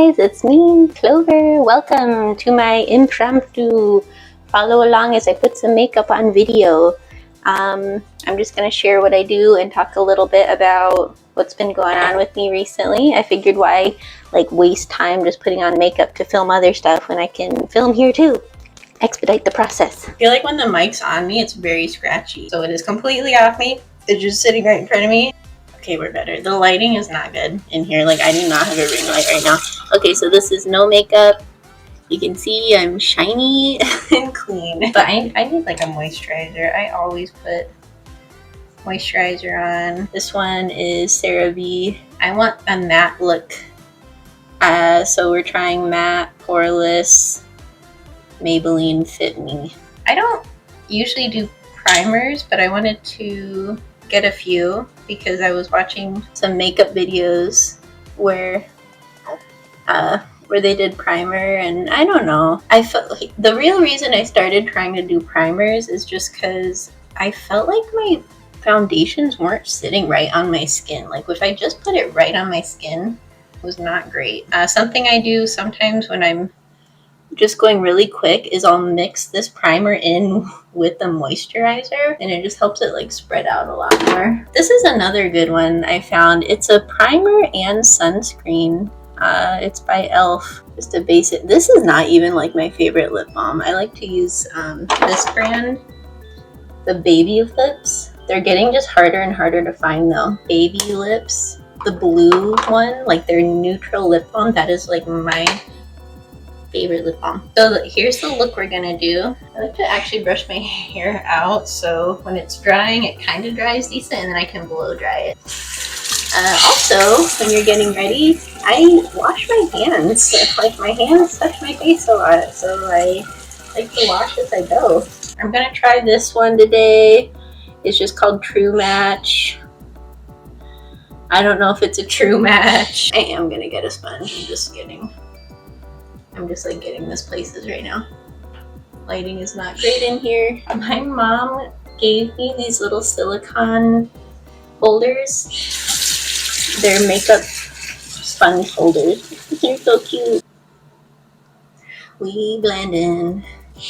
guys, it's me, Clover. Welcome to my impromptu follow along as I put some makeup on video. I'm just going to share what I do and talk a little bit about what's been going on with me recently. I figured why waste time just putting on makeup to film other stuff when I can film here too. Expedite the process. I feel like when the mic's on me, it's very scratchy. So it is completely off me. It's just sitting right in front of me. Okay, we're better. The lighting is not good in here. I do not have a ring light right now. Okay, so this is no makeup. You can see I'm shiny and clean. But I need a moisturizer. I always put moisturizer on. This one is CeraVe. I want a matte look. So we're trying matte, poreless, Maybelline Fit Me. I don't usually do primers, but I wanted to get a few because I was watching some makeup videos where they did primer, and I don't know. I felt like the real reason I started trying to do primers is just because I felt like my foundations weren't sitting right on my skin. If I just put it right on my skin, it was not great. Something I do sometimes when I'm just going really quick is I'll mix this primer in with the moisturizer, and it just helps it spread out a lot more. This is another good one I found. It's a primer and sunscreen. It's by e.l.f. Just a basic. This is not even my favorite lip balm. I like to use this brand, the Baby Lips. They're getting just harder and harder to find though. Baby Lips, the blue one, their neutral lip balm. That is my favorite lip balm. So here's the look we're gonna do. I like to actually brush my hair out so when it's drying, it kind of dries decent, and then I can blow dry it. Also, when you're getting ready, I wash my hands. My hands touch my face a lot, so I like to wash as I go. I'm gonna try this one today. It's just called True Match. I don't know if it's a true match. I am gonna get a sponge. I'm just getting this places right now. Lighting is not great in here. My mom gave me these little silicone holders. They're makeup sponge holders. They're so cute. We blend in.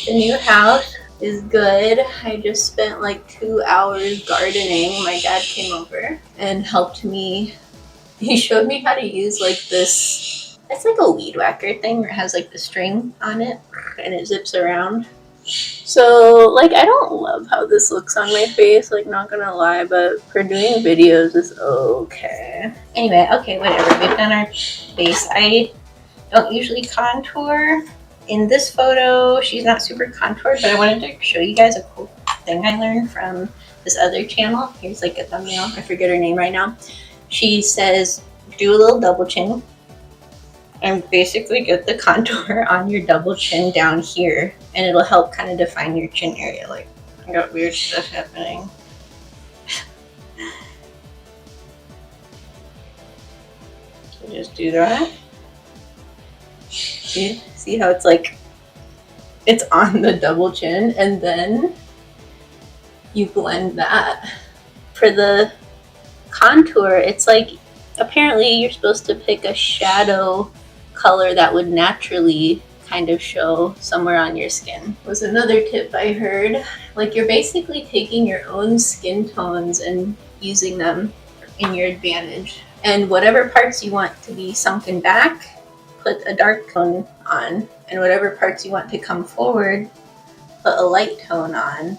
The new house is good. I just spent 2 hours gardening. My dad came over and helped me. He showed me how to use this. It's a weed whacker thing where it has the string on it and it zips around. So I don't love how this looks on my face, not gonna lie, but for doing videos is okay. Anyway, okay, whatever. We've done our face. I don't usually contour. In this photo, she's not super contoured, but I wanted to show you guys a cool thing I learned from this other channel. Here's a thumbnail. I forget her name right now. She says, do a little double chin and basically get the contour on your double chin down here, and it'll help kind of define your chin area. I got weird stuff happening. So just do that. See how it's it's on the double chin, and then you blend that. For the contour, it's apparently you're supposed to pick a shadow color that would naturally kind of show somewhere on your skin. Was another tip I heard. You're basically taking your own skin tones and using them in your advantage. And whatever parts you want to be sunken back, put a dark tone on. And whatever parts you want to come forward, put a light tone on.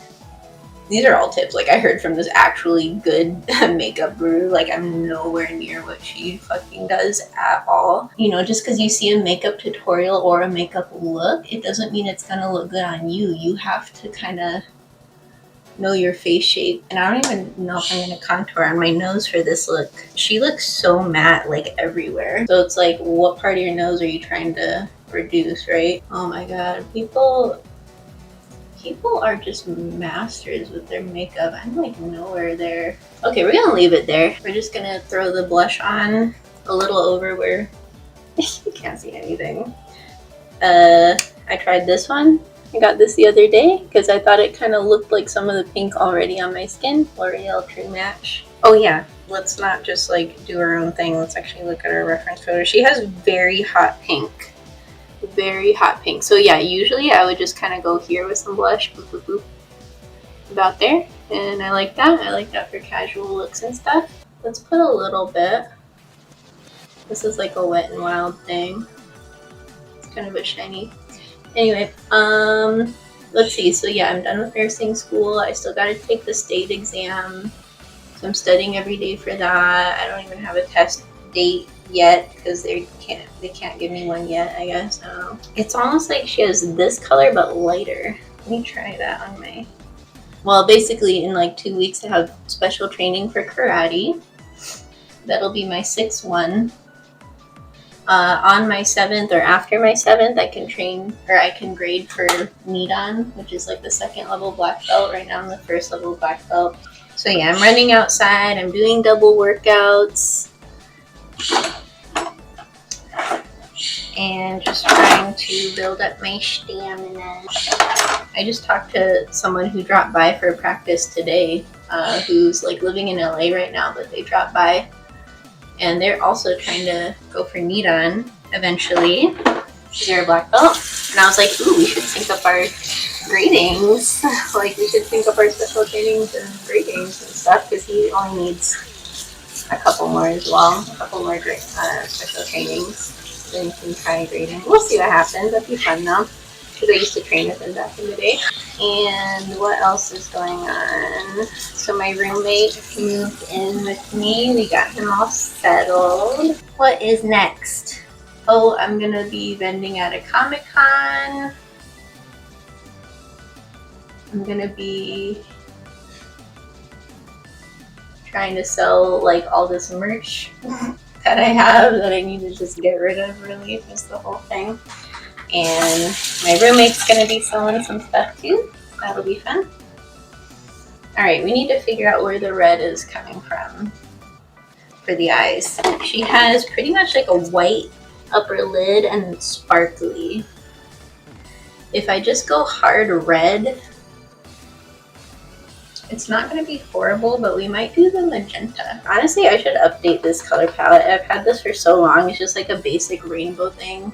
These are all tips I heard from this actually good makeup guru. I'm nowhere near what she fucking does at all. Just because you see a makeup tutorial or a makeup look, it doesn't mean it's gonna look good on you. You have to kind of know your face shape. And I don't even know if I'm gonna contour on my nose for this look. She looks so matte everywhere. So it's what part of your nose are you trying to reduce, right? Oh my god, people are just masters with their makeup. I'm nowhere there. Okay, we're gonna leave it there. We're just gonna throw the blush on a little over where you can't see anything. I tried this one. I got this the other day because I thought it kind of looked like some of the pink already on my skin. L'Oreal True Match. Oh yeah, let's not just like do our own thing. Let's actually look at our reference photo. She has very hot pink. Very hot pink. So yeah, usually I would just kind of go here with some blush. Boop, boop, boop, about there. And I like that. I like that for casual looks and stuff. Let's put a little bit. This is like a Wet n Wild thing. It's kind of a shiny. Anyway, let's see. So yeah, I'm done with nursing school. I still got to take the state exam. So I'm studying every day for that. I don't even have a test date yet because they can't give me one yet, I guess. I don't know. It's almost like she has this color but lighter. Let me try that on my... Well, basically in like 2 weeks I have special training for karate. That'll be my 6th one. On my 7th or after my 7th, I can train, or I can grade for Nidan, which is like the 2nd level black belt. Right now I'm the 1st level black belt. So yeah, I'm running outside, I'm doing double workouts, and just trying to build up my stamina. I just talked to someone who dropped by for practice today, who's like living in LA right now, but they dropped by. And they're also trying to go for Nidan eventually. They're a black belt. And I was like, ooh, we should sync up our gradings. Like, we should sync up our special trainings and gradings and stuff, because he only needs a couple more as well. A couple more special trainings. Then he can try grading. We'll see what happens. That'd be fun though, because I used to train with him back in the day. And what else is going on? So my roommate moved in with me. We got him all settled. What is next? Oh, I'm gonna be vending at a Comic-Con. I'm gonna be trying to sell like all this merch that I have that I need to just get rid of, really, just the whole thing. And my roommate's gonna be selling some stuff too. That'll be fun. Alright, we need to figure out where the red is coming from for the eyes. She has pretty much like a white upper lid and sparkly. If I just go hard red, it's not going to be horrible, but we might do the magenta. Honestly, I should update this color palette. I've had this for so long. It's just like a basic rainbow thing.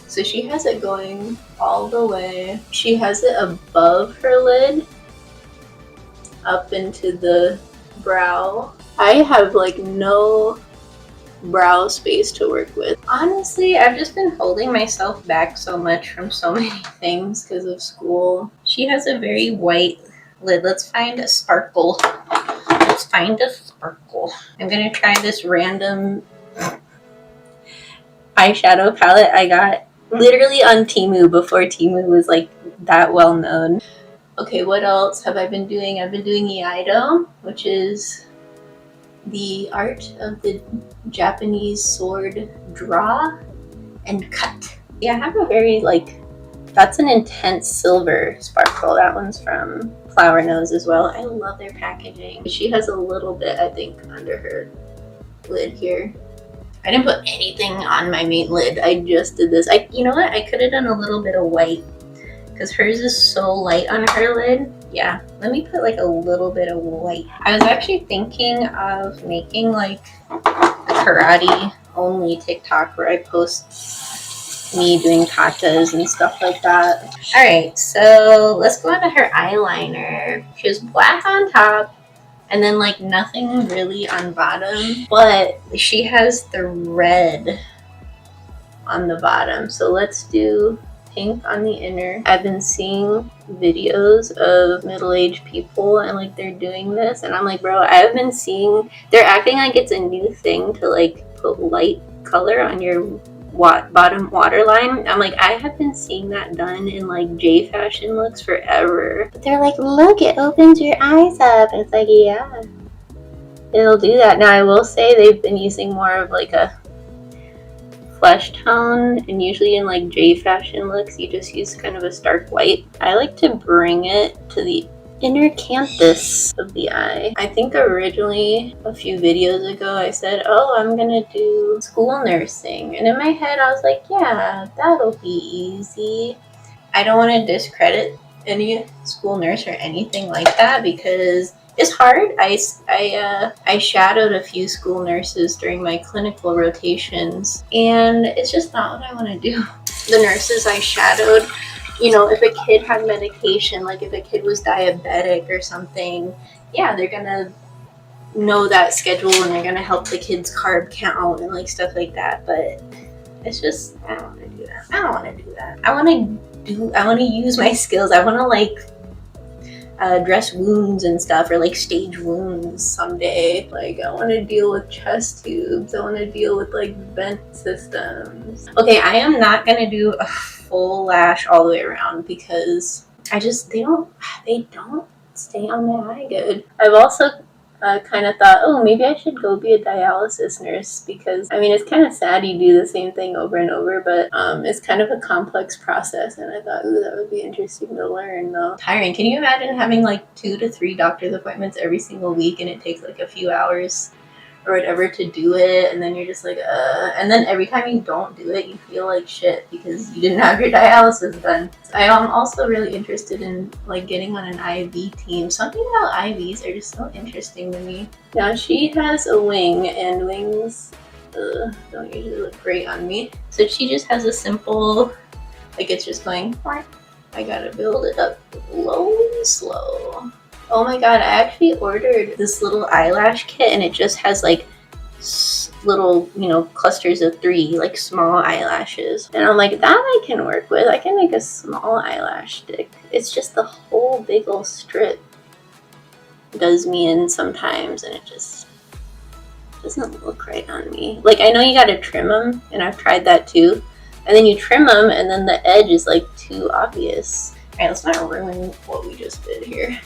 So she has it going all the way. She has it above her lid, up into the brow. I have like no brow space to work with. Honestly, I've just been holding myself back so much from so many things because of school. She has a very white lid. Let's find a sparkle. Let's find a sparkle. I'm gonna try this random eyeshadow palette I got literally on Temu before Temu was like that well known. Okay, what else have I been doing? I've been doing Iaido, which is the art of the Japanese sword draw and cut. Yeah, I have a very like, that's an intense silver sparkle. That one's from Flower Nose as well. I love their packaging. She has a little bit, I think, under her lid here. I didn't put anything on my main lid. I just did this. You know what? I could have done a little bit of white because hers is so light on her lid. Yeah, let me put like a little bit of white. I was actually thinking of making like a karate only TikTok where I post me doing katas and stuff like that. All right, so let's go on to her eyeliner. She has black on top and then like nothing really on bottom, but she has the red on the bottom. So let's do pink on the inner. I've been seeing videos of middle-aged people and like they're doing this and I'm like, bro, I've been seeing, they're acting like it's a new thing to like put light color on your bottom waterline. I'm like, I have been seeing that done in like J fashion looks forever. But they're like, look, it opens your eyes up. And it's like, yeah, it'll do that. Now I will say they've been using more of like a flesh tone, and usually in like J fashion looks you just use kind of a stark white. I like to bring it to the inner canthus of the eye. I think originally a few videos ago I said, oh, I'm gonna do school nursing, and in my head I was like, yeah, that'll be easy. I don't want to discredit any school nurse or anything like that because It's hard. I shadowed a few school nurses during my clinical rotations, and it's just not what I want to do. The nurses I shadowed, you know, if a kid had medication, like if a kid was diabetic or something, yeah, they're gonna know that schedule and they're gonna help the kids carb count and like stuff like that. But it's just, I don't want to do that. I don't want to do that. I want to use my skills. I want to like dress wounds and stuff, or like stage wounds someday. Like I want to deal with chest tubes. I want to deal with like vent systems. Okay, I am not gonna do a full lash all the way around because I just they don't stay on my eye good. I've also kind of thought, oh, maybe I should go be a dialysis nurse, because I mean it's kind of sad you do the same thing over and over, but it's kind of a complex process, and I thought, ooh, that would be interesting to learn though. Tiring. Can you imagine having like 2 to 3 doctor's appointments every single week, and it takes like a few hours or whatever to do it, and then you're just like, and then every time you don't do it, you feel like shit because you didn't have your dialysis done. I am also really interested in like getting on an IV team. Something about IVs are just so interesting to me. Now she has a wing, and wings don't usually look great on me. So she just has a simple, like it's just going, I gotta build it up slow. Oh my god, I actually ordered this little eyelash kit, and it just has like little, you know, clusters of 3 like small eyelashes. And I'm like, that I can work with. I can make a small eyelash stick. It's just the whole big old strip does me in sometimes, and it just doesn't look right on me. Like, I know you gotta trim them, and I've tried that too. And then you trim them, and then the edge is like too obvious. Alright, let's not ruin what we just did here.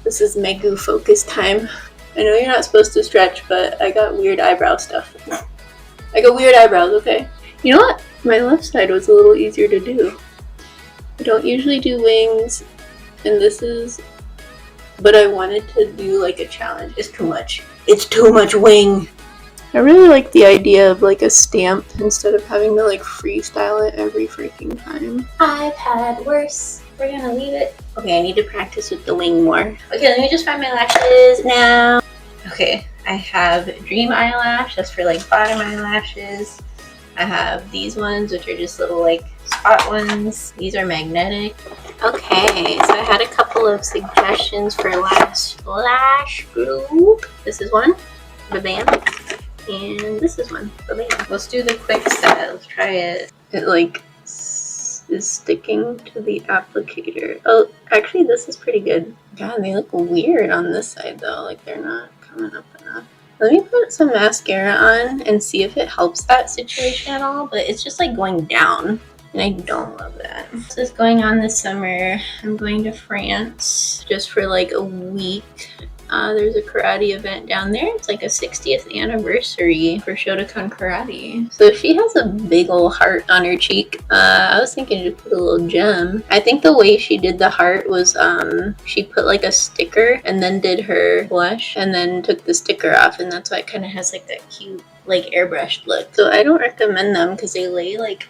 This is Megu focus time. I know you're not supposed to stretch, but I got weird eyebrow stuff. I got weird eyebrows, okay? You know what? My left side was a little easier to do. I don't usually do wings, and this is... But I wanted to do like a challenge. It's too much. It's too much wing! I really like the idea of like a stamp instead of having to like freestyle it every freaking time. I've had worse. We're gonna leave it. Okay, I need to practice with the wing more. Okay, let me just find my lashes now. Okay, I have Dream Eyelash. That's for like bottom eyelashes. I have these ones, which are just little like spot ones. These are magnetic. Okay, so I had a couple of suggestions for lash group. This is one. Ba-bam. And this is one. Ba-bam. Let's do the quick set. Let's try it. It like is sticking to the applicator. Oh, actually this is pretty good. God, they look weird on this side though. Like they're not coming up enough. Let me put some mascara on and see if it helps that situation at all, but it's just like going down, and I don't love that. This is going on this summer. I'm going to France just for like a week. There's a karate event down there. It's like a 60th anniversary for Shotokan Karate. So she has a big old heart on her cheek. I was thinking to put a little gem. I think the way she did the heart was she put like a sticker and then did her blush and then took the sticker off, and that's why it kind of has like that cute like airbrushed look. So I don't recommend them because they lay like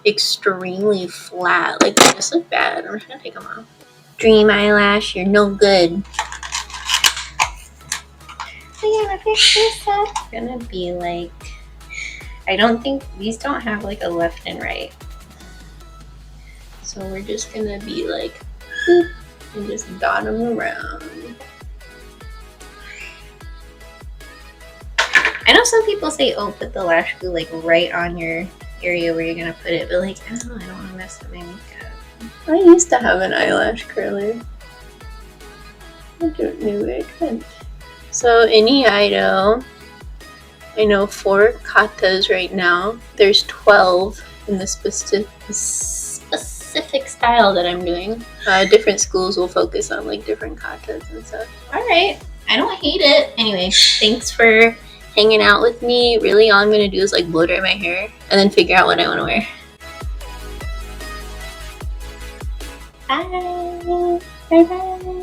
extremely flat. Like they just look bad. I'm just gonna take them off. Dream Eyelash, you're no good. We're gonna fix this up. It's gonna be like, I don't think these don't have like a left and right, so we're just gonna be like boop, and just dot them around. I know some people say, oh, put the lash glue like right on your area where you're gonna put it, but like I don't know, I don't want to mess up my makeup. I used to have an eyelash curler. I don't know where it went. So in Iaido, I know 4 katas right now. There's 12 in the specific style that I'm doing. Different schools will focus on like different katas and stuff. Alright, I don't hate it. Anyway, thanks for hanging out with me. Really all I'm going to do is like blow dry my hair and then figure out what I want to wear. Bye! Bye bye!